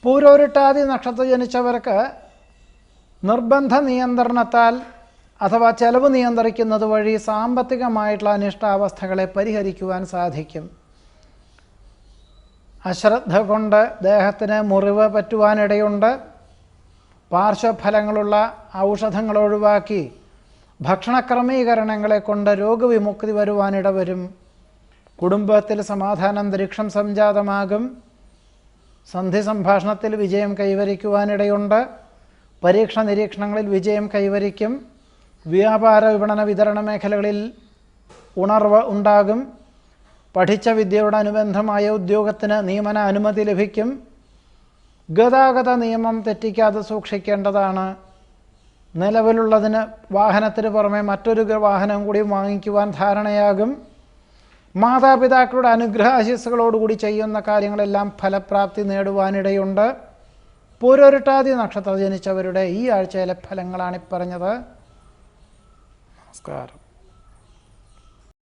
പൂരോരുട്ടാതി നക്ഷത്രം ജനിച്ചവർക്ക് നിർബന്ധ നിയന്ത്രണത്താൽ അഥവാ ചെലവ് നിയന്ത്രിക്കുന്നത് വഴി സാമ്പത്തികമായിട്ടുള്ള അനിഷ്ടാവസ്ഥകളെ പരിഹരിക്കുവാൻ സാധിക്കും. അശ്രദ്ധ കൊണ്ട് ദേഹത്തിന് മുറിവ് പറ്റുവാനിടയുണ്ട്. പാർശ്വഫലങ്ങളുള്ള ഔഷധങ്ങൾ ഒഴിവാക്കി ഭക്ഷണക്രമീകരണങ്ങളെ കൊണ്ട് രോഗവിമുക്തി വരുവാനിട വരും. കുടുംബത്തിൽ സമാധാനാന്തരീക്ഷം സംജാതമാകും. സന്ധി സംഭാഷണത്തിൽ വിജയം കൈവരിക്കുവാനിടയുണ്ട്. പരീക്ഷ നിരീക്ഷണങ്ങളിൽ വിജയം കൈവരിക്കും. വ്യാപാര വിപണന വിതരണ മേഖലകളിൽ ഉണർവ് ഉണ്ടാകും. പഠിച്ച വിദ്യയോടനുബന്ധമായ ഉദ്യോഗത്തിന് നിയമന അനുമതി ലഭിക്കും. ഗതാഗത നിയമം തെറ്റിക്കാതെ സൂക്ഷിക്കേണ്ടതാണ്. നിലവിലുള്ളതിന് വാഹനത്തിന് പുറമെ മറ്റൊരു വാഹനം കൂടി വാങ്ങിക്കുവാൻ ധാരണയാകും. മാതാപിതാക്കളുടെ അനുഗ്രഹാശിസ്സുകളോടുകൂടി ചെയ്യുന്ന കാര്യങ്ങളെല്ലാം ഫലപ്രാപ്തി നേടുവാനിടയുണ്ട്. പൂരോരുട്ടാതി നക്ഷത്രം ജനിച്ചവരുടെ ഈ ആഴ്ചയിലെ ഫലങ്ങളാണ് പറഞ്ഞത്. നമസ്കാരം.